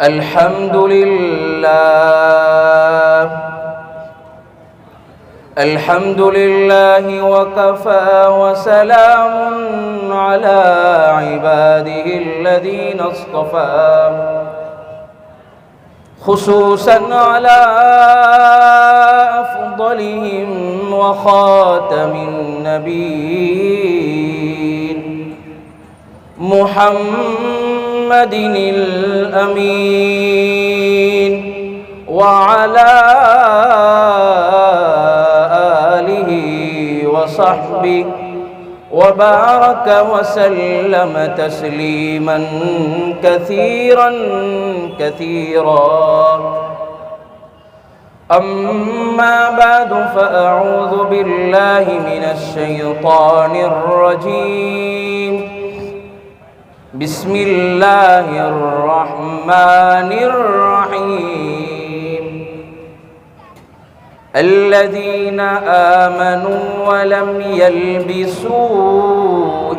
الحمد لله الحمد لله وكفى وسلام على عباده الذين اصطفى خصوصا على أفضلهم وخاتم النبيين محمد الأمين وعلى آله وصحبه وبارك وسلم تسليما كثيرا كثيرا. أما بعد فأعوذ بالله من الشيطان الرجيم. بسم الله الرحمن الرحيم. الذين آمنوا ولم يلبسوا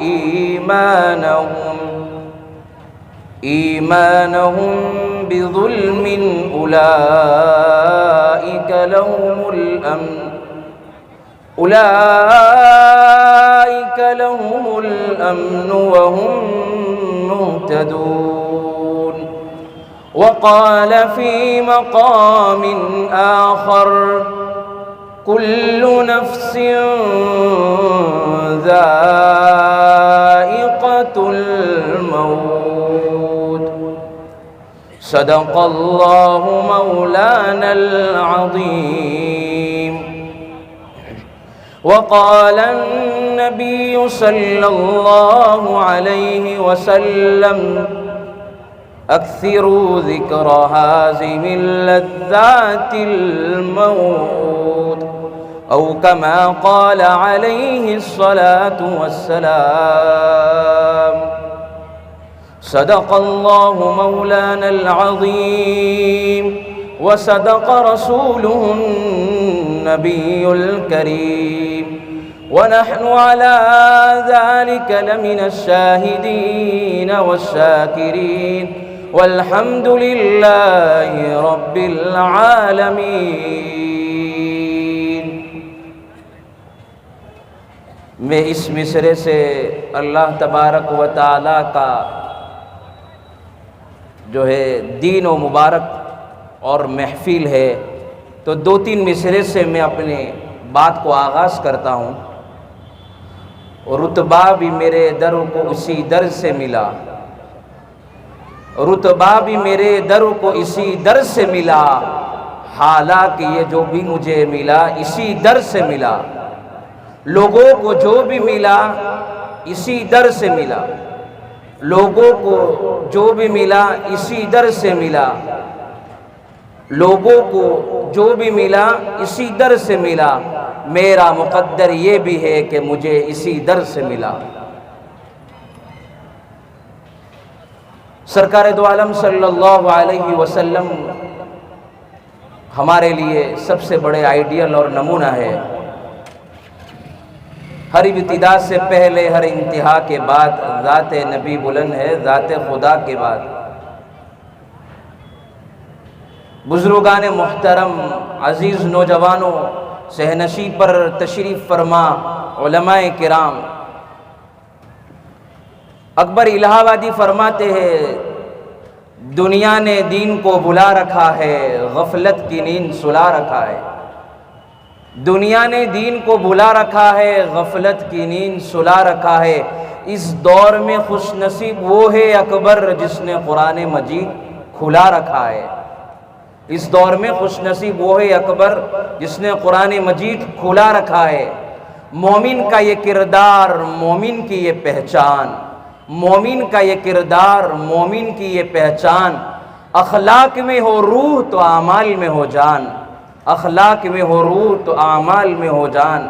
إيمانهم بظلم أولئك لهم الأمن وهم مهتدون. وقال في مقام آخر كل نفس ذائقة الموت. صدق الله مولانا العظيم. وقال النبي صلى الله عليه وسلم أكثروا ذكر هازم اللذات الموت، أو كما قال عليه الصلاة والسلام. صدق الله مولانا العظيم وصدق رسوله النبي الكريم، ونحن على ذلك لمن الشاهدين والشاكرين، والحمد لله رب العالمين. میں اس مصرے سے اللہ تبارک و تعالیٰ کا جو ہے دین و مبارک اور محفل ہے، تو دو تین مصرے سے میں اپنے بات کو آغاز کرتا ہوں. رتبہ بھی میرے در کو اسی در سے ملا، رتبہ بھی میرے در کو اسی در سے ملا، حالانکہ یہ جو بھی مجھے ملا اسی در سے ملا. لوگوں کو جو بھی ملا اسی در سے ملا، لوگوں کو جو بھی ملا اسی در سے ملا، لوگوں کو جو بھی ملا اسی در سے ملا. میرا مقدر یہ بھی ہے کہ مجھے اسی در سے ملا. سرکار دو عالم صلی اللہ علیہ وسلم ہمارے لیے سب سے بڑے آئیڈیل اور نمونہ ہے. ہر ابتدا سے پہلے ہر انتہا کے بعد ذات نبی بلند ہے، ذات خدا کے بعد. بزرگان محترم، عزیز نوجوانوں، سہنشین پر تشریف فرما علماء کرام، اکبر الہ آبادی فرماتے ہیں دنیا نے دین کو بلا رکھا ہے، غفلت کی نیند سلا رکھا ہے. دنیا نے دین کو بلا رکھا ہے، غفلت کی نیند سلا رکھا ہے. اس دور میں خوش نصیب وہ ہے اکبر جس نے قرآن مجید کھلا رکھا ہے. اس دور میں خوش نصیب وہ ہے اکبر جس نے قرآن مجید کھلا رکھا ہے. مومن کا یہ کردار، مومن کی یہ پہچان، مومن کا یہ کردار، مومن کی یہ پہچان. اخلاق میں ہو روح تو اعمال میں ہو جان، اخلاق میں ہو روح تو اعمال میں ہو جان.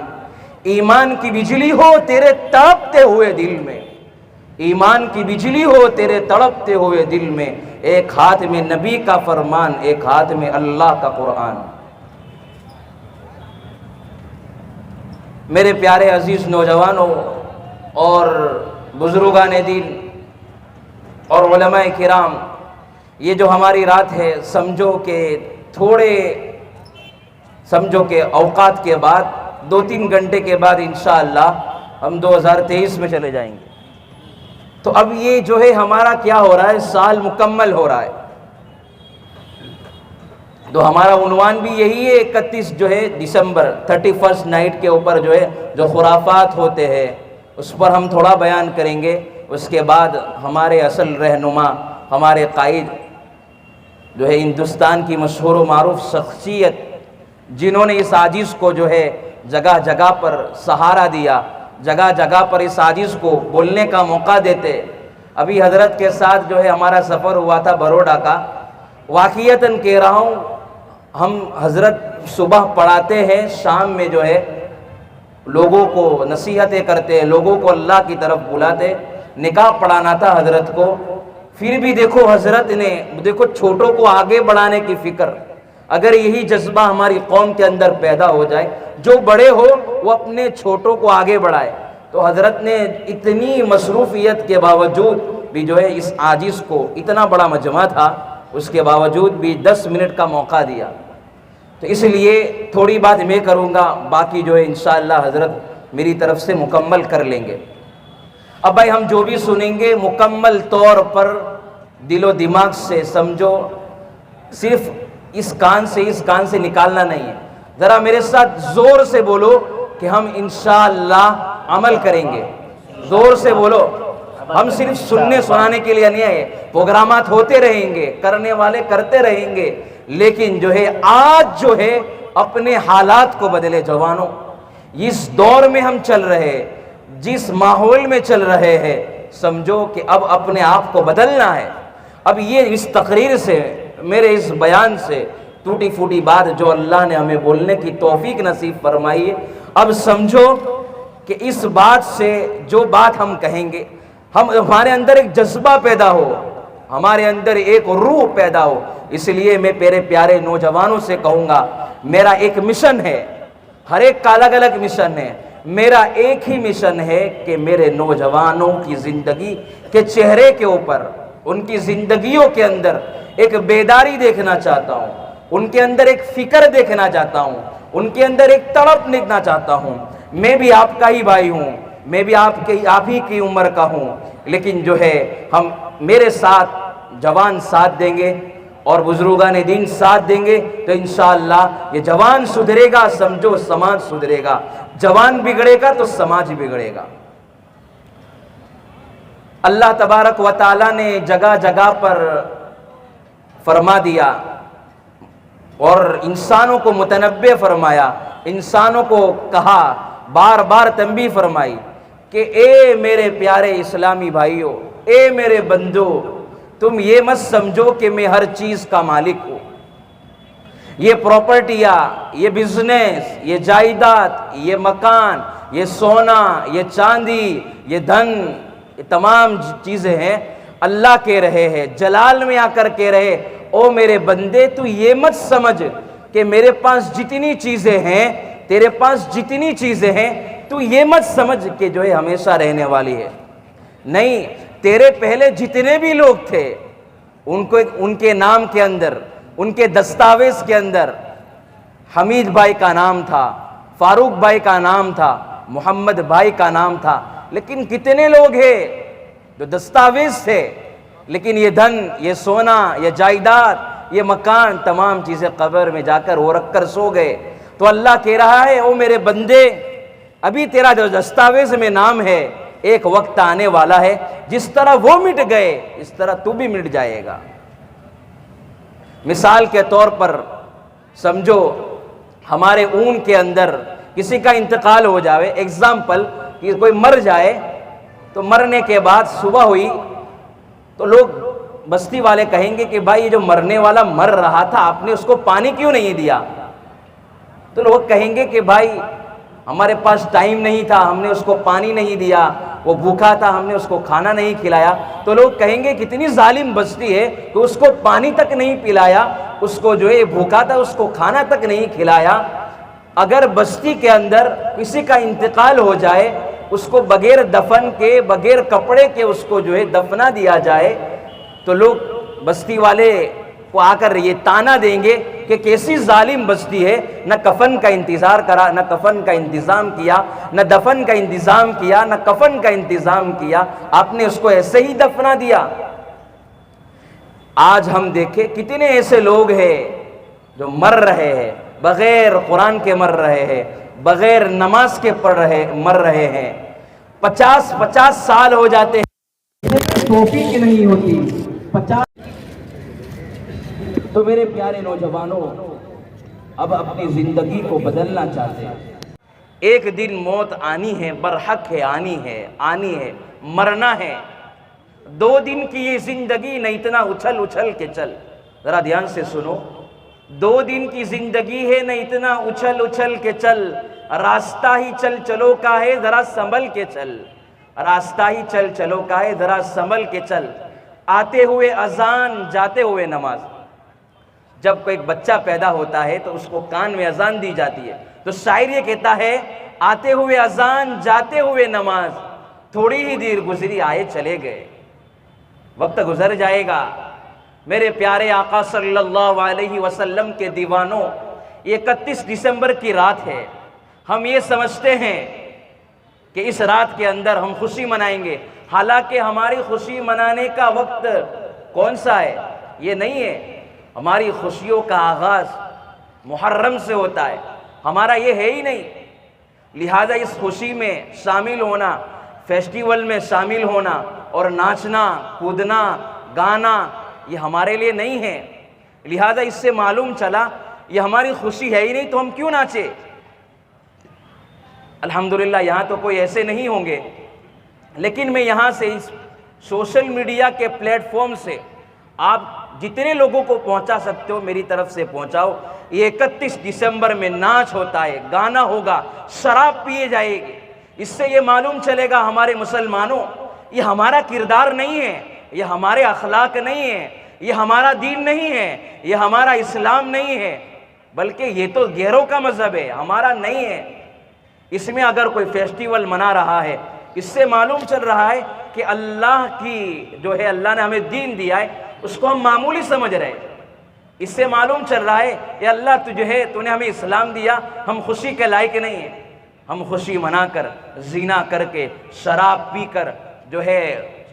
ایمان کی بجلی ہو تیرے تڑپتے ہوئے دل میں، ایمان کی بجلی ہو تیرے تڑپتے ہوئے دل میں. ایک ہاتھ میں نبی کا فرمان، ایک ہاتھ میں اللہ کا قرآن. میرے پیارے عزیز نوجوانوں اور بزرگان دین اور علماء کرام، یہ جو ہماری رات ہے سمجھو کہ اوقات کے بعد 2-3 گھنٹے کے بعد انشاءاللہ ہم 2023 میں چلے جائیں گے. تو اب یہ جو ہے ہمارا کیا ہو رہا ہے، سال مکمل ہو رہا ہے. تو ہمارا عنوان بھی یہی ہے 31 جو ہے دسمبر 31 نائٹ کے اوپر جو ہے جو خرافات ہوتے ہیں اس پر ہم تھوڑا بیان کریں گے. اس کے بعد ہمارے اصل رہنما، ہمارے قائد جو ہے ہندوستان کی مشہور و معروف شخصیت، جنہوں نے اس عاجز کو جو ہے جگہ جگہ پر سہارا دیا، جگہ جگہ پر اس عاجز کو بولنے کا موقع دیتے. ابھی حضرت کے ساتھ جو ہے ہمارا سفر ہوا تھا بروڈا کا. واقعتاً کہہ رہا ہوں، ہم حضرت صبح پڑھاتے ہیں، شام میں جو ہے لوگوں کو نصیحتیں کرتے، لوگوں کو اللہ کی طرف بلاتے. نکاح پڑھانا تھا حضرت کو، پھر بھی دیکھو حضرت نے چھوٹوں کو آگے بڑھانے کی فکر. اگر یہی جذبہ ہماری قوم کے اندر پیدا ہو جائے، جو بڑے ہو وہ اپنے چھوٹوں کو آگے بڑھائے. تو حضرت نے اتنی مصروفیت کے باوجود بھی جو ہے اس عاجز کو، اتنا بڑا مجمع تھا اس کے باوجود بھی 10 منٹ کا موقع دیا. تو اس لیے تھوڑی بات میں کروں گا، باقی جو ہے انشاءاللہ حضرت میری طرف سے مکمل کر لیں گے. اب بھائی ہم جو بھی سنیں گے مکمل طور پر دل و دماغ سے سمجھو، صرف اس کان سے نکالنا نہیں ہے. ذرا میرے ساتھ زور سے بولو کہ ہم انشاءاللہ عمل کریں گے. زور سے بولو. ہم صرف سننے سنانے کے لیے نہیں آئے، پروگرامات ہوتے رہیں گے، کرنے والے کرتے رہیں گے، لیکن جو ہے آج جو ہے اپنے حالات کو بدلے. جوانوں، اس دور میں ہم چل رہے، جس ماحول میں چل رہے ہیں، سمجھو کہ اب اپنے آپ کو بدلنا ہے. اب یہ اس تقریر سے، میرے اس بیان سے ٹوٹی پھوٹی بات جو اللہ نے ہمیں بولنے کی توفیق نصیب فرمائی ہے، اب سمجھو کہ اس بات سے جو بات ہم کہیں گے، ہمارے اندر ایک جذبہ پیدا ہو، ہمارے اندر ایک روح پیدا ہو. اس لیے میں میرے پیارے نوجوانوں سے کہوں گا، میرا ایک مشن ہے، ہر ایک کا الگ الگ مشن ہے. میرا ایک ہی مشن ہے کہ میرے نوجوانوں کی زندگی کے چہرے کے اوپر، ان کی زندگیوں کے اندر ایک بیداری دیکھنا چاہتا ہوں، ان کے اندر ایک فکر دیکھنا چاہتا ہوں، ان کے اندر ایک تڑپ دیکھنا چاہتا ہوں. میں بھی آپ کا ہی بھائی ہوں، میں بھی آپ ہی کی عمر کا ہوں، لیکن جو ہے ہم میرے ساتھ جوان ساتھ دیں گے اور بزرگان دین ساتھ دیں گے تو انشاءاللہ یہ جوان سدھرے گا، سمجھو سماج سدھرے گا. جوان بگڑے گا تو سماج بگڑے گا. اللہ تبارک و تعالیٰ نے جگہ جگہ پر فرما دیا اور انسانوں کو متنبہ فرمایا، انسانوں کو کہا، بار بار تنبیہ فرمائی کہ اے میرے پیارے اسلامی بھائیوں، اے میرے بندو، تم یہ مت سمجھو کہ میں ہر چیز کا مالک ہوں. یہ پراپرٹیاں، یہ بزنس، یہ جائیداد، یہ مکان، یہ سونا، یہ چاندی، یہ دھن، یہ تمام چیزیں ہیں اللہ کے رہے ہیں. جلال میں آ کر کے رہے، او میرے بندے تو یہ مت سمجھ کہ میرے پاس جتنی چیزیں ہیں، تیرے پاس جتنی چیزیں ہیں، تو یہ مت سمجھ کہ جو ہے ہمیشہ رہنے والی ہے. نہیں، تیرے پہلے جتنے بھی لوگ تھے ان کے نام کے اندر، ان کے دستاویز کے اندر حمید بھائی کا نام تھا، فاروق بھائی کا نام تھا، محمد بھائی کا نام تھا، لیکن کتنے لوگ ہیں جو دستاویز تھے، لیکن یہ دھن، یہ سونا، یہ جائیداد، یہ مکان، تمام چیزیں قبر میں جا کر وہ رکھ کر سو گئے. تو اللہ کہہ رہا ہے، او میرے بندے، ابھی تیرا جو دستاویز میں نام ہے، ایک وقت آنے والا ہے جس طرح وہ مٹ گئے اس طرح تو بھی مٹ جائے گا. مثال کے طور پر سمجھو ہمارے اون کے اندر کسی کا انتقال ہو جائے، ایگزامپل کہ کوئی مر جائے، تو مرنے کے بعد صبح ہوئی تو لوگ بستی والے کہیں گے کہ بھائی یہ جو مرنے والا مر رہا تھا آپ نے اس کو پانی کیوں نہیں دیا؟ تو لوگ کہیں گے کہ بھائی ہمارے پاس ٹائم نہیں تھا، ہم نے اس کو پانی نہیں دیا، وہ بھوکا تھا، ہم نے اس کو کھانا نہیں کھلایا. تو لوگ کہیں گے کتنی ظالم بستی ہے کہ اس کو پانی تک نہیں پلایا، اس کو جو ہے بھوکا تھا اس کو کھانا تک نہیں کھلایا. اگر بستی کے اندر کسی کا انتقال ہو جائے، اس کو بغیر دفن کے، بغیر کپڑے کے اس کو جو ہے دفنا دیا جائے، تو لوگ بستی والے کو آ کر یہ تانا دیں گے کہ کیسی ظالم بستی ہے، نہ کفن کا انتظار کرا، نہ کفن کا انتظام کیا، نہ دفن کا انتظام کیا، نہ کفن کا انتظام کیا، آپ نے اس کو ایسے ہی دفنا دیا۔ آج ہم دیکھیں کتنے ایسے لوگ ہیں جو مر رہے ہیں، بغیر قرآن کے مر رہے ہیں، بغیر نماز کے مر رہے ہیں، 50 سال ہو جاتے ہیں، توفیق نہیں ہوتی 50۔ تو میرے پیارے نوجوانوں، اب اپنی زندگی کو بدلنا چاہتے ہیں۔ ایک دن موت آنی ہے، برحق ہے، آنی ہے، مرنا ہے۔ 2 دن کی یہ زندگی، نہ اتنا اچھل کے چل، ذرا دھیان سے سنو، 2 دن کی زندگی ہے، نہ اتنا اچھل کے چل، راستہ ہی چلو کا ہے، ذرا سنبھل کے چل، راستہ ہی چلو کا ہے، ذرا سنبھل کے چل، آتے ہوئے اذان، جاتے ہوئے نماز۔ جب کوئی بچہ پیدا ہوتا ہے تو اس کو کان میں اذان دی جاتی ہے، تو شاعر یہ کہتا ہے، آتے ہوئے اذان، جاتے ہوئے نماز، تھوڑی ہی دیر گزری، آئے چلے گئے، وقت گزر جائے گا۔ میرے پیارے آقا صلی اللہ علیہ وسلم کے دیوانوں، 31 دسمبر کی رات ہے، ہم یہ سمجھتے ہیں کہ اس رات کے اندر ہم خوشی منائیں گے، حالانکہ ہماری خوشی منانے کا وقت کون سا ہے؟ یہ نہیں ہے۔ ہماری خوشیوں کا آغاز محرم سے ہوتا ہے، ہمارا یہ ہے ہی نہیں۔ لہذا اس خوشی میں شامل ہونا، فیسٹیول میں شامل ہونا اور ناچنا، کودنا، گانا، یہ ہمارے لیے نہیں ہے۔ لہذا اس سے معلوم چلا یہ ہماری خوشی ہے ہی نہیں، تو ہم کیوں ناچے؟ الحمدللہ یہاں تو کوئی ایسے نہیں ہوں گے، لیکن میں یہاں سے اس سوشل میڈیا کے پلیٹ فارم سے آپ جتنے لوگوں کو پہنچا سکتے ہو میری طرف سے پہنچاؤ۔ یہ 31 دسمبر میں ناچ ہوتا ہے، گانا ہوگا، شراب پیے جائے گی۔ اس سے یہ معلوم چلے گا ہمارے مسلمانوں، یہ ہمارا کردار نہیں ہے، یہ ہمارے اخلاق نہیں ہے، یہ ہمارا دین نہیں ہے، یہ ہمارا اسلام نہیں ہے، بلکہ یہ تو غیروں کا مذہب ہے، ہمارا نہیں ہے۔ اس میں اگر کوئی فیسٹیول منا رہا ہے، اس سے معلوم چل رہا ہے کہ اللہ کی جو ہے، اللہ نے ہمیں دین دیا ہے، اس کو ہم معمولی سمجھ رہے ہیں۔ اس سے معلوم چل رہا ہے کہ اللہ تو نے ہمیں اسلام دیا، ہم خوشی کے لائق نہیں ہیں۔ ہم خوشی منا کر، زنا کر کے، شراب پی کر، جو ہے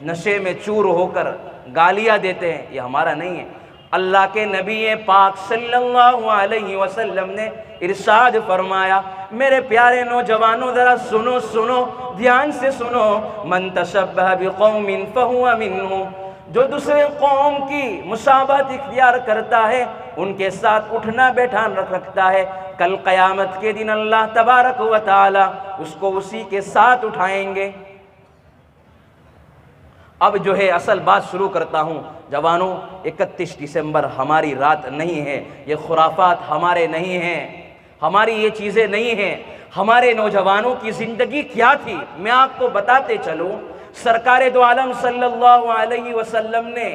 نشے میں چور ہو کر گالیاں دیتے ہیں، یہ ہمارا نہیں ہے۔ اللہ کے نبی پاک صلی اللہ علیہ وسلم نے ارشاد فرمایا، میرے پیارے نوجوانوں ذرا سنو، دھیان سے سنو، من تشبہ بقوم فہو منہم، جو دوسرے قوم کی مشابہت اختیار کرتا ہے، ان کے ساتھ اٹھنا بیٹھنا رکھتا ہے، کل قیامت کے دن اللہ تبارک و تعالی اس کو اسی کے ساتھ اٹھائیں گے۔ اب جو ہے اصل بات شروع کرتا ہوں۔ جوانوں، 31 دسمبر ہماری رات نہیں ہے، یہ خرافات ہمارے نہیں ہیں، ہماری یہ چیزیں نہیں ہیں۔ ہمارے نوجوانوں کی زندگی کیا تھی میں آپ کو بتاتے چلوں۔ سرکار دو عالم صلی اللہ علیہ وسلم نے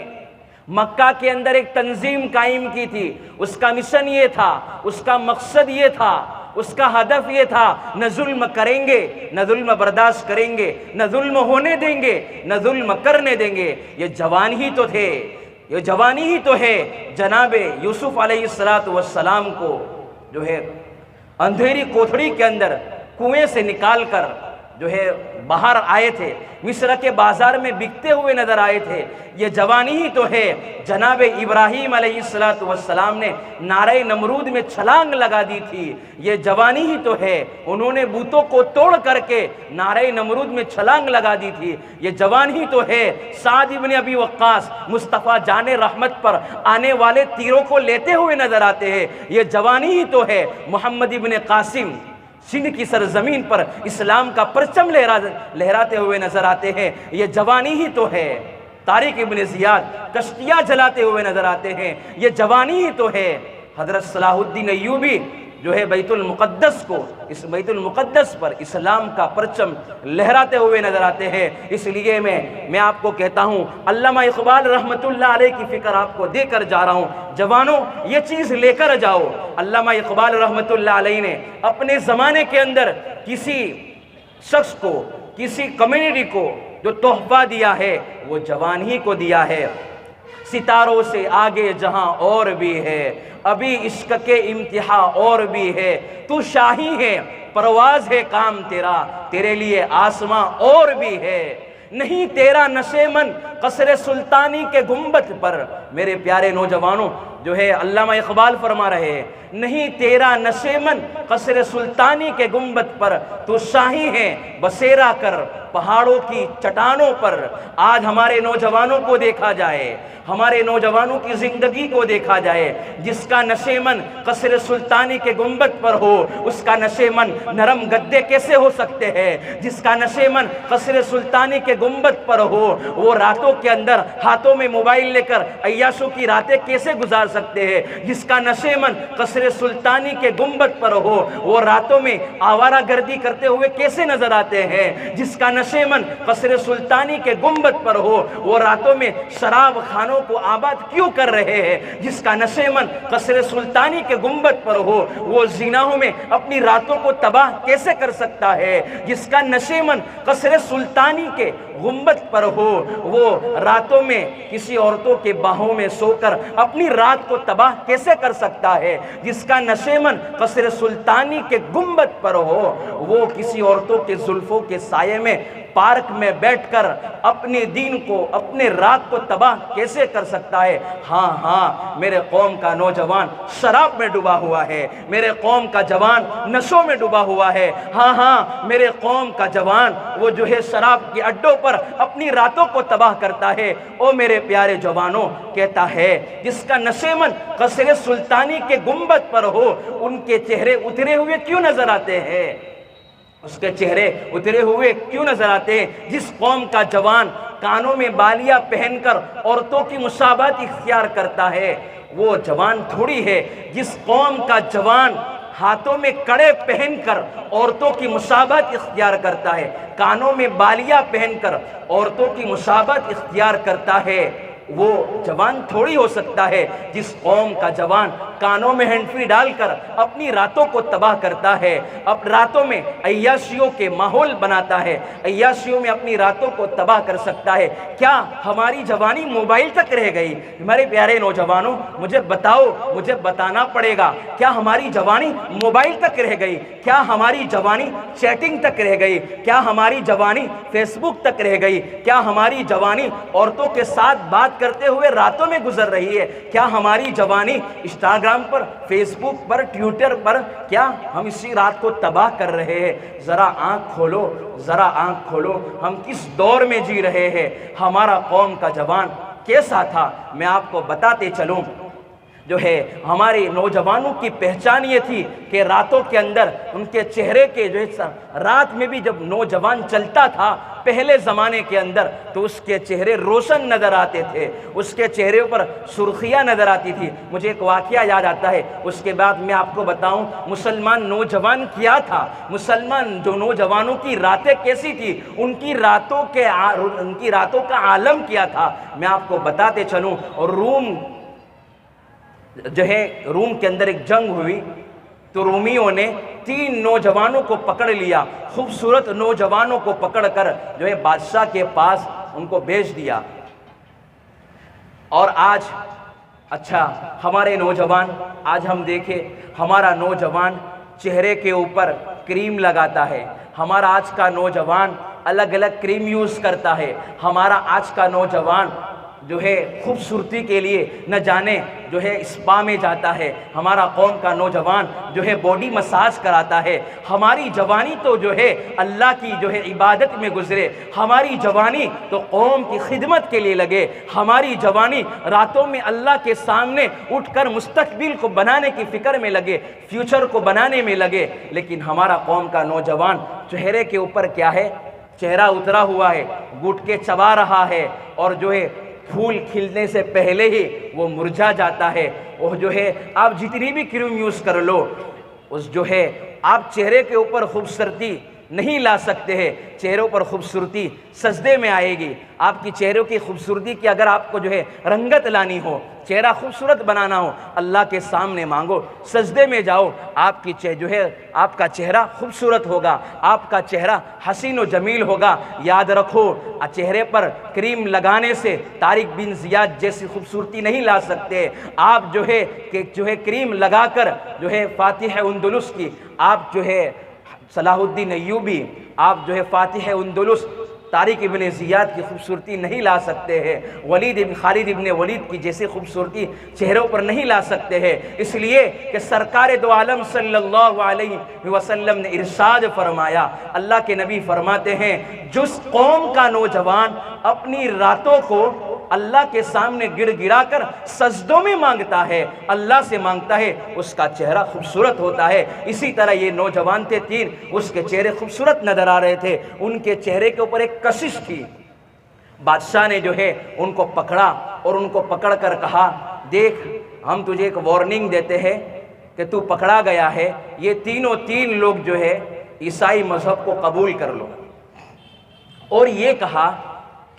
مکہ کے اندر ایک تنظیم قائم کی تھی، اس کا مشن یہ تھا، اس کا مقصد یہ تھا، اس کا ہدف یہ تھا، نہ ظلم کریں گے، نہ ظلم برداشت کریں گے، نہ ظلم ہونے دیں گے، نہ ظلم کرنے دیں گے۔ یہ جوان ہی تو تھے، یہ جوانی ہی تو ہے۔ جناب یوسف علیہ السلام کو جو ہے اندھیری کوٹھڑی کے اندر کنویں سے نکال کر جو ہے باہر آئے تھے، مصر کے بازار میں بکتے ہوئے نظر آئے تھے۔ یہ جوانی ہی تو ہے۔ جناب ابراہیم علیہ السلام نے نعرہ نمرود میں چھلانگ لگا دی تھی، یہ جوانی ہی تو ہے۔ انہوں نے بتوں کو توڑ کر کے نعرہ نمرود میں چھلانگ لگا دی تھی، یہ جوان ہی تو ہے۔ سعد ابن ابی وقاص مصطفیٰ جان رحمت پر آنے والے تیروں کو لیتے ہوئے نظر آتے ہیں، یہ جوانی ہی تو ہے۔ محمد ابن قاسم سندھ کی سرزمین پر اسلام کا پرچم لہراتے ہوئے نظر آتے ہیں، یہ جوانی ہی تو ہے۔ طارق ابن زیاد کشتیاں جلاتے ہوئے نظر آتے ہیں، یہ جوانی ہی تو ہے۔ حضرت صلاح الدین ایوبی جو ہے بیت المقدس کو، اس بیت المقدس پر اسلام کا پرچم لہراتے ہوئے نظر آتے ہیں۔ اس لیے میں آپ کو کہتا ہوں، علامہ اقبال رحمت اللہ علیہ کی فکر آپ کو دے کر جا رہا ہوں، جوانوں یہ چیز لے کر جاؤ۔ علامہ اقبال رحمت اللہ علیہ نے اپنے زمانے کے اندر کسی شخص کو، کسی کمیونٹی کو جو تحفہ دیا ہے وہ جوان ہی کو دیا ہے۔ ستاروں سے آگے جہاں اور بھی ہے، ابھی عشق کے امتحاں اور بھی ہے، تو شاہی ہے پرواز ہے کام تیرا، تیرے لیے آسماں اور بھی ہے، نہیں تیرا نشیمن قصر سلطانی کے گنبد پر۔ میرے پیارے نوجوانوں، جو ہے علامہ اقبال فرما رہے ہیں، نہیں تیرا نشیمن قصر سلطانی کے گنبد پر، تو شاہی ہے بسیرا کر پہاڑوں کی چٹانوں پر۔ آج ہمارے نوجوانوں کو دیکھا جائے، ہمارے نوجوانوں کی زندگی کو دیکھا جائے، جس کا نشیمن قصر سلطانی کے گنبد پر ہو، اس کا نشیمن نرم گدے کیسے ہو سکتے ہیں؟ جس کا نشیمن قصر سلطانی کے گنبد پر ہو، وہ راتوں کے اندر ہاتھوں میں موبائل لے کر عیاشوں کی راتیں کیسے گزار سکتے ہیں؟ جس کا نشیمن قصر سلطانی کے گنبد پر ہو، وہ راتوں میں آوارہ گردی کرتے ہوئے کیسے نظر آتے ہیں؟ جس کا نشیمن قصر سلطانی کے گنبد پر ہو، وہ راتوں میں شراب خانوں کو آباد کیوں کر رہے ہیں؟ جس کا نشیمن قصر سلطانی کے گنبد پر ہو، وہ زناہوں میں اپنی راتوں کو تباہ کیسے کر سکتا ہے؟ جس کا نشیمن قصر سلطانی کے گنبد پر ہو، وہ راتوں میں کسی عورتوں کے باہوں میں سو کر اپنی رات کو تباہ کیسے کر سکتا ہے؟ جس کا نشیمن قصر سلطانی کے گنبد پر ہو، وہ کسی عورتوں کے زلفوں کے سائے میں پارک میں بیٹھ کر اپنے دین کو، اپنے رات کو تباہ کیسے کر سکتا ہے؟ ہاں ہاں، میرے قوم کا نوجوان شراب میں ڈوبا ہوا ہے، میرے قوم کا جوان نشوں میں ڈوبا ہوا ہے، ہاں ہاں، میرے قوم کا جوان وہ جو ہے شراب کے اڈوں پر اپنی راتوں کو تباہ کرتا ہے۔ او میرے پیارے جوانوں، کہتا ہے جس کا نشیمن قصر سلطانی کے گنبد پر ہو، ان کے چہرے اترے ہوئے کیوں نظر آتے ہیں؟ اس کے چہرے اترے ہوئے کیوں نظر آتے ہیں؟ جس قوم کا جوان کانوں میں بالیاں پہن کر عورتوں کی مشابہت اختیار کرتا ہے، وہ جوان تھوڑی ہے۔ جس قوم کا جوان ہاتھوں میں کڑے پہن کر عورتوں کی مشابہت اختیار کرتا ہے، کانوں میں بالیاں پہن کر عورتوں کی مشابہت اختیار کرتا ہے، وہ جوان تھوڑی ہو سکتا ہے۔ جس قوم کا جوان کانوں میں ہینڈ فری ڈال کر اپنی راتوں کو تباہ کرتا ہے، اب راتوں میں عیاشیوں کے ماحول بناتا ہے، عیاشیوں میں اپنی راتوں کو تباہ کر سکتا ہے، کیا ہماری جوانی موبائل تک رہ گئی؟ ہمارے پیارے نوجوانوں، مجھے بتاؤ، مجھے بتانا پڑے گا، کیا ہماری جوانی موبائل تک رہ گئی؟ کیا ہماری جوانی چیٹنگ تک رہ گئی؟ کیا ہماری جوانی فیس بک تک رہ گئی؟ کیا ہماری جوانی عورتوں کے ساتھ بات کرتے ہوئے راتوں میں گزر رہی ہے؟ کیا ہماری جوانی انسٹاگرام پر، فیس بک پر، ٹویٹر پر، کیا ہم اسی رات کو تباہ کر رہے ہیں؟ ذرا آنکھ کھولو، ذرا آنکھ کھولو، ہم کس دور میں جی رہے ہیں؟ ہمارا قوم کا جوان کیسا تھا؟ میں آپ کو بتاتے چلوں، جو ہے ہمارے نوجوانوں کی پہچان یہ تھی کہ راتوں کے اندر ان کے چہرے کے جو ہے، رات میں بھی جب نوجوان چلتا تھا پہلے زمانے کے اندر، تو اس کے چہرے روشن نظر آتے تھے، اس کے چہرے پر سرخیاں نظر آتی تھی۔ مجھے ایک واقعہ یاد آتا ہے، اس کے بعد میں آپ کو بتاؤں مسلمان نوجوان کیا تھا، مسلمان جو نوجوانوں کی راتیں کیسی تھی، ان کی راتوں کا عالم کیا تھا، میں آپ کو بتاتے چلوں۔ اور روم کے اندر ایک جنگ ہوئی، تو رومیوں نے 3 نوجوانوں کو پکڑ لیا، خوبصورت نوجوانوں کو پکڑ کر جو ہے بادشاہ کے پاس ان کو بھیج دیا۔ اور آج اچھا ہمارے نوجوان، آج ہم دیکھیں ہمارا نوجوان چہرے کے اوپر کریم لگاتا ہے، ہمارا آج کا نوجوان الگ الگ کریم یوز کرتا ہے، ہمارا آج کا نوجوان جو ہے خوبصورتی کے لیے نہ جانے جو ہے اسپا میں جاتا ہے، ہمارا قوم کا نوجوان جو ہے باڈی مساج کراتا ہے۔ ہماری جوانی تو جو ہے اللہ کی جو ہے عبادت میں گزرے، ہماری جوانی تو قوم کی خدمت کے لیے لگے، ہماری جوانی راتوں میں اللہ کے سامنے اٹھ کر مستقبل کو بنانے کی فکر میں لگے، فیوچر کو بنانے میں لگے۔ لیکن ہمارا قوم کا نوجوان چہرے کے اوپر کیا ہے؟ چہرہ اترا ہوا ہے، گٹکے چبا رہا ہے، اور جو ہے پھول کھلنے سے پہلے ہی وہ مرجھا جاتا ہے۔ وہ جو ہے آپ جتنی بھی کریم یوز کر لو، اس جو ہے آپ چہرے کے اوپر خوبصورتی نہیں لا سکتے ہیں۔ چہروں پر خوبصورتی سجدے میں آئے گی۔ آپ کی چہروں کی خوبصورتی کی اگر آپ کو جو ہے رنگت لانی ہو، چہرہ خوبصورت بنانا ہو، اللہ کے سامنے مانگو، سجدے میں جاؤ، آپ کی جو ہے آپ کا چہرہ خوبصورت ہوگا، آپ کا چہرہ حسین و جمیل ہوگا۔ یاد رکھو، چہرے پر کریم لگانے سے طارق بن زیاد جیسی خوبصورتی نہیں لا سکتے۔ آپ جو ہے کریم لگا کر جو ہے فاتح اندلس کی، آپ جو ہے صلاح الدین ایوبی، آپ جو ہے فاتح اندلس طارق ابن زیاد کی خوبصورتی نہیں لا سکتے ہیں۔ خالد ابن ولید کی جیسی خوبصورتی چہروں پر نہیں لا سکتے ہیں، اس لیے کہ سرکار دو عالم صلی اللہ علیہ وسلم نے ارشاد فرمایا، اللہ کے نبی فرماتے ہیں، جس قوم کا نوجوان اپنی راتوں کو اللہ کے سامنے گڑ گڑا کر سجدوں میں مانگتا ہے، اللہ سے مانگتا ہے، اس کا چہرہ خوبصورت ہوتا ہے۔ اسی طرح یہ نوجوان تھے تین، اس کے چہرے خوبصورت نظر آ رہے تھے، ان کے چہرے کے اوپر ایک کشش تھی۔ بادشاہ نے جو ہے ان کو پکڑا اور ان کو پکڑ کر کہا، دیکھ ہم تجھے ایک وارننگ دیتے ہیں کہ تو پکڑا گیا ہے، یہ تین لوگ جو ہے عیسائی مذہب کو قبول کر لو، اور یہ کہا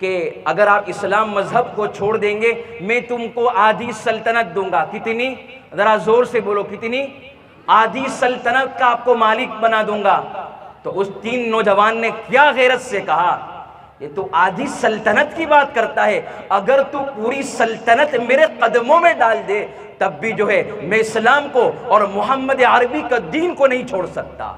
کہ اگر آپ اسلام مذہب کو چھوڑ دیں گے میں تم کو آدھی سلطنت دوں گا۔ کتنی؟ ذرا زور سے بولو، کتنی؟ آدھی سلطنت کا آپ کو مالک بنا دوں گا۔ تو اس تین نوجوان نے کیا غیرت سے کہا، یہ تو آدھی سلطنت کی بات کرتا ہے، اگر تو پوری سلطنت میرے قدموں میں ڈال دے تب بھی جو ہے میں اسلام کو اور محمد عربی کا دین کو نہیں چھوڑ سکتا،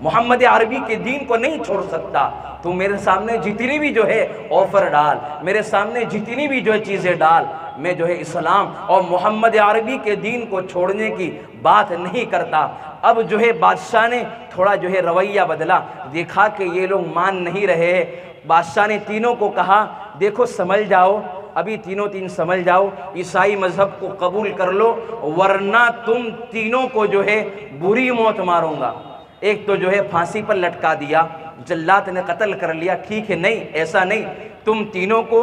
محمد عربی کے دین کو نہیں چھوڑ سکتا۔ تو میرے سامنے جتنی بھی جو ہے آفر ڈال، میرے سامنے جتنی بھی جو ہے چیزیں ڈال، میں جو ہے اسلام اور محمد عربی کے دین کو چھوڑنے کی بات نہیں کرتا۔ اب جو ہے بادشاہ نے تھوڑا جو ہے رویہ بدلا، دیکھا کہ یہ لوگ مان نہیں رہے ہیں۔ بادشاہ نے تینوں کو کہا، دیکھو سمجھ جاؤ، ابھی تین سمجھ جاؤ، عیسائی مذہب کو قبول کر لو، ورنہ تم تینوں کو جو ہے بری موت ماروں گا۔ ایک تو جو ہے پھانسی پر لٹکا دیا، جلات نے قتل کر لیا، ٹھیک ہے، نہیں ایسا نہیں، تم تینوں کو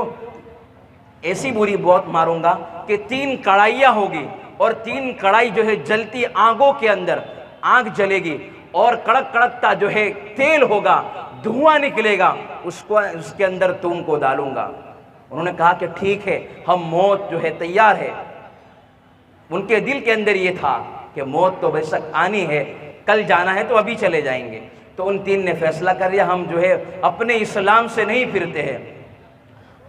ایسی بری موت ماروں گا کہ 3 کڑھائیاں ہوگی، اور 3 کڑھائی جو ہے جلتی آگوں کے اندر آگ جلے گی، اور کڑک کڑکتا جو ہے تیل ہوگا، دھواں نکلے گا، اس کے اندر تم کو ڈالوں گا۔ انہوں نے کہا کہ ٹھیک ہے، ہم موت جو ہے تیار ہے۔ ان کے دل کے اندر یہ تھا کہ موت تو بے شک آنی ہے، کل جانا ہے تو ابھی چلے جائیں گے۔ تو ان 3 نے فیصلہ کر لیا، ہم جو ہے اپنے اسلام سے نہیں پھرتے ہیں۔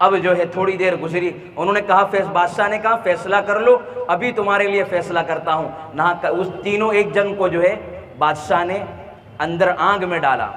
اب جو ہے تھوڑی دیر گزری، انہوں نے کہا، بادشاہ نے کہا فیصلہ کر لو، ابھی تمہارے لیے فیصلہ کرتا ہوں۔ اس تینوں ایک جن کو جو ہے بادشاہ نے اندر آگ میں ڈالا،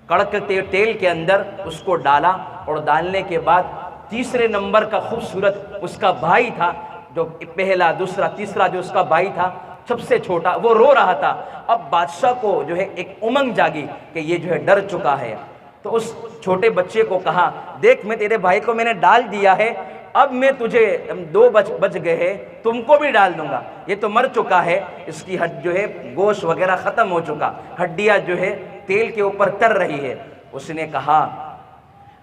کڑکتے تیل کے اندر اس کو ڈالا، اور ڈالنے کے بعد تیسرے نمبر کا خوبصورت اس کا بھائی تھا، جو پہلا دوسرا تیسرا جو اس کا بھائی تھا سب سے چھوٹا، وہ رو رہا تھا۔ اب بادشاہ کو جو ہے ایک امنگ جاگی کہ یہ جو ہے ڈر چکا ہے، تو اس چھوٹے بچے کو کہا، دیکھ میں تیرے بھائی کو میں نے ڈال دیا ہے، اب میں تجھے 2 بچ گئے ہیں، تم کو بھی ڈال دوں گا، یہ تو مر چکا ہے، اس کی جو ہے گوشت وغیرہ ختم ہو چکا، ہڈیاں جو ہے تیل کے اوپر تر رہی ہے۔ اس نے کہا،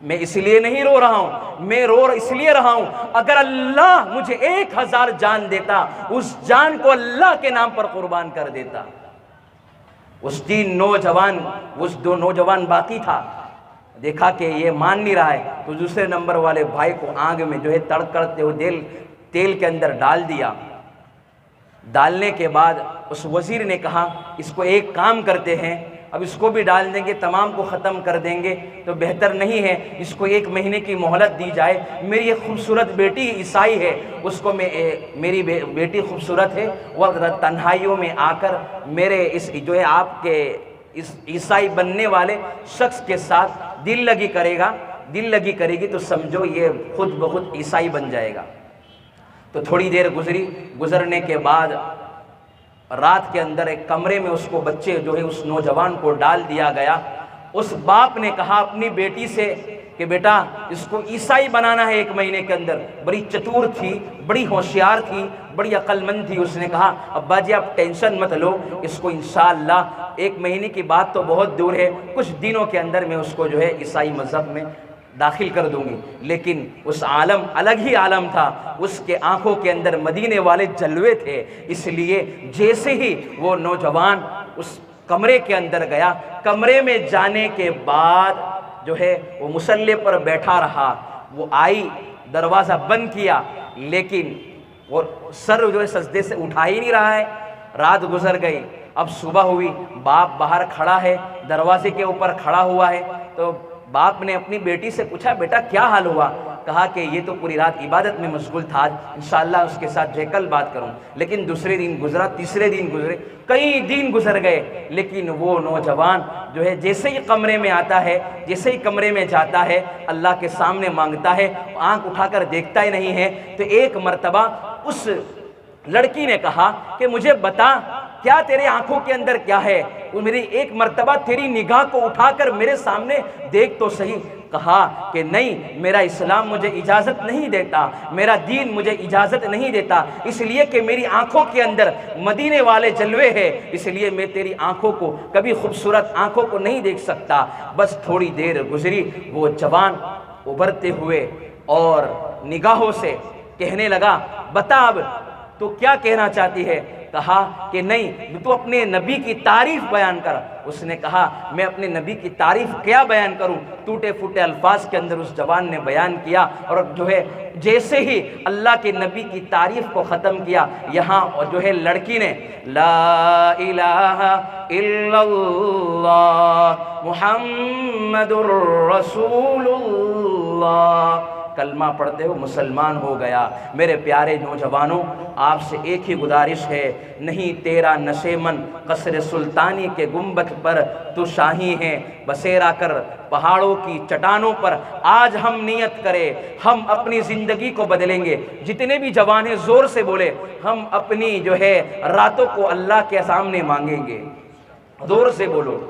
میں اس لیے نہیں رو رہا ہوں، میں اس لیے رہا ہوں، اگر اللہ مجھے 1000 جان دیتا، اس جان کو اللہ کے نام پر قربان کر دیتا۔ اس 2 نوجوان باقی تھا، دیکھا کہ یہ مان نہیں رہا ہے، تو دوسرے نمبر والے بھائی کو آگ میں جو ہے تڑکتے ہوئے تیل کے اندر ڈال دیا۔ ڈالنے کے بعد اس وزیر نے کہا، اس کو ایک کام کرتے ہیں، اب اس کو بھی ڈال دیں گے، تمام کو ختم کر دیں گے تو بہتر نہیں ہے، اس کو 1 مہینے کی مہلت دی جائے۔ میری ایک خوبصورت بیٹی عیسائی ہے، اس کو میری بیٹی خوبصورت ہے، وہ تنہائیوں میں آ کر میرے اس جو ہے آپ کے اس عیسائی بننے والے شخص کے ساتھ دل لگی کرے گی تو سمجھو یہ خود بخود عیسائی بن جائے گا۔ تو تھوڑی دیر گزرنے کے بعد رات کے اندر ایک کمرے میں اس کو بچے جو ہے اس نوجوان کو ڈال دیا گیا۔ اس باپ نے کہا اپنی بیٹی سے کہ بیٹا اس کو عیسائی بنانا ہے 1 مہینے کے اندر۔ بڑی چتور تھی، بڑی ہوشیار تھی، بڑی عقل مند تھی۔ اس نے کہا ابا جی آپ ٹینشن مت لو، اس کو انشاءاللہ 1 مہینے کی بات تو بہت دور ہے، کچھ دنوں کے اندر میں اس کو جو ہے عیسائی مذہب میں داخل کر دوں گی۔ لیکن اس عالم الگ ہی عالم تھا، اس کے آنکھوں کے اندر مدینے والے جلوے تھے، اس لیے جیسے ہی وہ نوجوان اس کمرے کے اندر گیا. کمرے میں جانے کے بعد جو ہے وہ مصلی پر بیٹھا رہا. وہ آئی, دروازہ بند کیا, لیکن وہ سر جو ہے سجدے سے اٹھا ہی نہیں رہا ہے. رات گزر گئی, اب صبح ہوئی, باپ باہر کھڑا ہے, دروازے کے اوپر کھڑا ہوا ہے. تو باپ نے اپنی بیٹی سے پوچھا, بیٹا کیا حال ہوا؟ کہا کہ یہ تو پوری رات عبادت میں مشغول تھا, انشاءاللہ اس کے ساتھ جو ہے کل بات کروں. لیکن دوسرے دن گزرا, تیسرے دن گزرے, کئی دن گزر گئے, لیکن وہ نوجوان جو ہے جیسے ہی کمرے میں آتا ہے, جیسے ہی کمرے میں جاتا ہے, اللہ کے سامنے مانگتا ہے, آنکھ اٹھا کر دیکھتا ہی نہیں ہے. تو ایک مرتبہ اس لڑکی نے کہا کہ مجھے بتا کیا تیرے آنکھوں کے اندر کیا ہے؟ میری ایک مرتبہ تیری نگاہ کو اٹھا کر میرے سامنے دیکھ تو صحیح. کہا کہ نہیں, میرا اسلام مجھے اجازت نہیں دیتا, میرا دین مجھے اجازت نہیں دیتا, اس لیے کہ میری آنکھوں کے اندر مدینے والے جلوے ہیں, اس لیے میں تیری آنکھوں کو کبھی خوبصورت آنکھوں کو نہیں دیکھ سکتا. بس تھوڑی دیر گزری, وہ جوان ابھرتے ہوئے اور نگاہوں سے کہنے لگا, بتا اب تو کیا کہنا چاہتی ہے؟ کہا کہ نہیں, تو اپنے نبی کی تعریف بیان کر. اس نے کہا میں اپنے نبی کی تعریف کیا بیان کروں؟ ٹوٹے پھوٹے الفاظ کے اندر اس جوان نے بیان کیا, اور جو ہے جیسے ہی اللہ کے نبی کی تعریف کو ختم کیا, یہاں جو ہے لڑکی نے لا الہ الا اللہ محمد الرسول اللہ کلمہ پڑھتے ہو مسلمان ہو گیا. میرے پیارے نوجوانوں, آپ سے ایک ہی گزارش ہے, نہیں تیرا نشے من قصر سلطانی کے گنبد پر تو شاہی ہے, بسیرا کر پہاڑوں کی چٹانوں پر. آج ہم نیت کرے, ہم اپنی زندگی کو بدلیں گے. جتنے بھی جوان ہیں زور سے بولے, ہم اپنی جو ہے راتوں کو اللہ کے سامنے مانگیں گے. زور سے بولو.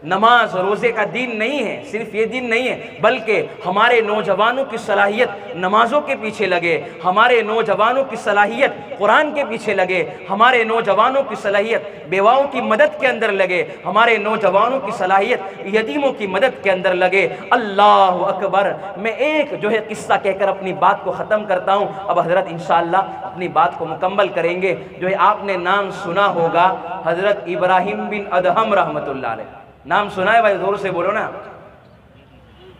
نماز روزے کا دین نہیں ہے, صرف یہ دین نہیں ہے, بلکہ ہمارے نوجوانوں کی صلاحیت نمازوں کے پیچھے لگے, ہمارے نوجوانوں کی صلاحیت قرآن کے پیچھے لگے, ہمارے نوجوانوں کی صلاحیت بیواؤں کی مدد کے اندر لگے, ہمارے نوجوانوں کی صلاحیت یتیموں کی مدد کے اندر لگے. اللہ اکبر. میں ایک جو ہے قصہ کہہ کر اپنی بات کو ختم کرتا ہوں. اب حضرت انشاءاللہ اپنی بات کو مکمل کریں گے. جو ہے آپ نے نام سنا ہوگا حضرت ابراہیم بن ادہم رحمۃ اللہ علیہ. نام سنا ہے بھائی؟ زور سے بولو نا,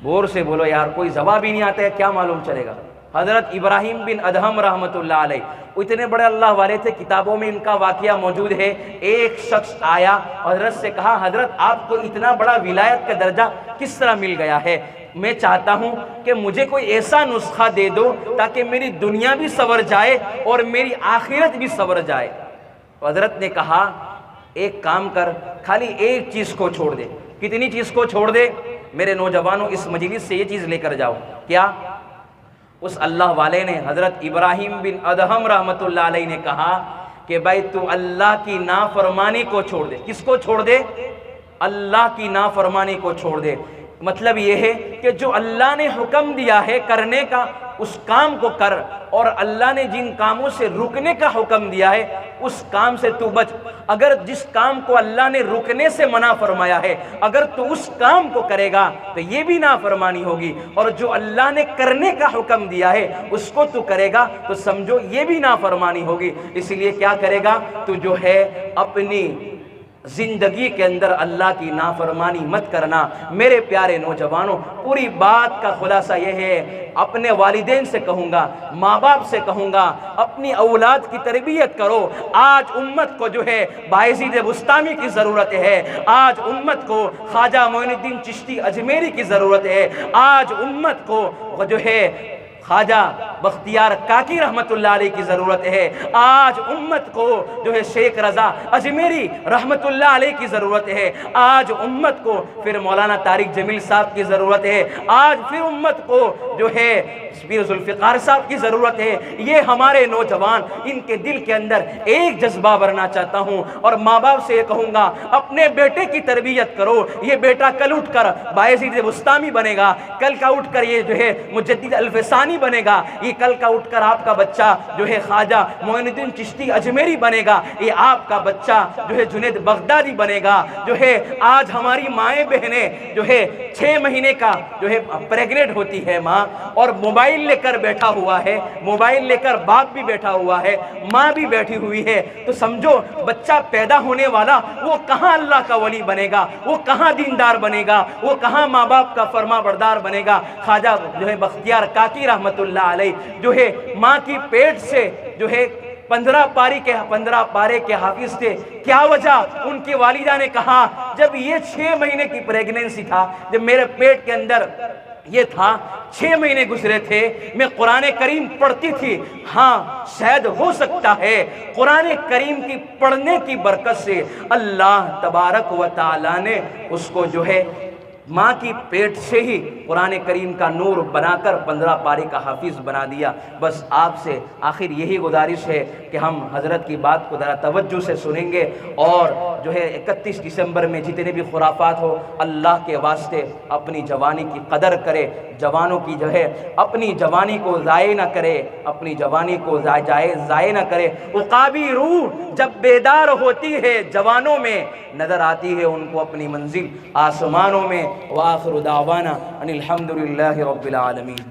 زور سے بولو یار, کوئی جواب ہی نہیں آتا ہے, کیا معلوم چلے گا. حضرت ابراہیم بن ادہم رحمۃ اللہ علیہ وہ اتنے بڑے اللہ والے تھے, کتابوں میں ان کا واقعہ موجود ہے. ایک شخص آیا, حضرت سے کہا, حضرت آپ کو اتنا بڑا ولایت کا درجہ کس طرح مل گیا ہے؟ میں چاہتا ہوں کہ مجھے کوئی ایسا نسخہ دے دو تاکہ میری دنیا بھی سنور جائے اور میری آخرت بھی سنور جائے. حضرت نے کہا ایک کام کر, خالی ایک چیز کو چھوڑ دے. کتنی چیز کو چھوڑ دے؟ میرے نوجوانوں اس مجلس سے یہ چیز لے کر جاؤ. کیا؟ اس اللہ والے نے حضرت ابراہیم بن ادہم رحمۃ اللہ علیہ نے کہا کہ بھائی تو اللہ کی نافرمانی کو چھوڑ دے. کس کو چھوڑ دے؟ اللہ کی نافرمانی کو چھوڑ دے. مطلب یہ ہے کہ جو اللہ نے حکم دیا ہے کرنے کا اس کام کو کر, اور اللہ نے جن کاموں سے رکنے کا حکم دیا ہے اس کام سے تو بچ. اگر جس کام کو اللہ نے رکنے سے منع فرمایا ہے اگر تو اس کام کو کرے گا تو یہ بھی نافرمانی ہوگی, اور جو اللہ نے کرنے کا حکم دیا ہے اس کو تو کرے گا تو سمجھو یہ بھی نافرمانی ہوگی. اس لیے کیا کرے گا تو جو ہے اپنی زندگی کے اندر اللہ کی نافرمانی مت کرنا. میرے پیارے نوجوانوں, پوری بات کا خلاصہ یہ ہے, اپنے والدین سے کہوں گا, ماں باپ سے کہوں گا, اپنی اولاد کی تربیت کرو. آج امت کو جو ہے بایزید بستامی کی ضرورت ہے, آج امت کو خواجہ معین الدین چشتی اجمیری کی ضرورت ہے, آج امت کو جو ہے خواجہ بختیار کاکی رحمت اللہ علیہ کی ضرورت ہے, آج امت کو جو ہے شیخ رضا اجمیری رحمت اللہ علیہ کی ضرورت ہے, آج امت کو پھر مولانا طارق جمیل صاحب کی ضرورت ہے, آج پھر امت کو جو ہے پیر ذوالفقار صاحب کی ضرورت ہے. یہ ہمارے نوجوان, ان کے دل کے اندر ایک جذبہ بھرنا چاہتا ہوں, اور ماں باپ سے یہ کہوں گا اپنے بیٹے کی تربیت کرو. یہ بیٹا کل اٹھ کر بایزید بستامی بنے گا, کل کا اٹھ کر یہ جو ہے مجدد الفسانی ربانی بنے گا، یہ کل کا اٹھ کر آپ کا بچہ جو ہے خواجہ معین الدین چشتی اجمیری بنے گا، یہ آپ کا بچہ جو ہے جنید بغدادی بنے گا۔ جو ہے آج ہماری مائیں بہنیں جو ہے 6 مہینے کا جو ہے پریگننٹ ہوتی ہے ماں، اور موبائل لے کر بیٹھا ہوا ہے، موبائل لے کر باپ بھی بیٹھا ہوا ہے، ماں بھی بیٹھی ہوئی ہے، تو سمجھو بچہ پیدا ہونے والا وہ کہاں اللہ کا ولی بنے گا، وہ کہاں دیندار بنے گا، وہ کہاں ماں باپ کا فرما بردار بنے گا۔ خواجہ جو ہے بختیار کاکی رحمت اللہ علیہ جو ہے ماں کی پیٹ سے جو ہے 15 پارے کے حافظ تھے۔ کیا وجہ؟ ان کی والدہ نے کہا جب یہ 6 مہینے کی پریگننسی تھا، جب میرے پیٹ کے اندر یہ تھا، 6 مہینے گزرے تھے، میں قرآن کریم پڑھتی تھی، ہاں شاید ہو سکتا ہے قرآن کریم کی پڑھنے کی برکت سے اللہ تبارک و تعالی نے اس کو جو ہے ماں کی پیٹ سے ہی قرآن کریم کا نور بنا کر 15 پارے کا حافظ بنا دیا۔ بس آپ سے آخر یہی گزارش ہے کہ ہم حضرت کی بات کو ذرا توجہ سے سنیں گے، اور جو ہے 31 دسمبر میں جتنے بھی خرافات ہو، اللہ کے واسطے اپنی جوانی کی قدر کرے، جوانوں کی جو ہے اپنی جوانی کو ضائع نہ کرے، اپنی جوانی کو ضائع نہ کرے۔ عقابی روح جب بیدار ہوتی ہے جوانوں میں، نظر آتی ہے ان کو اپنی منزل آسمانوں میں۔ وآخر دعوانا ان الحمدللہ رب العالمین۔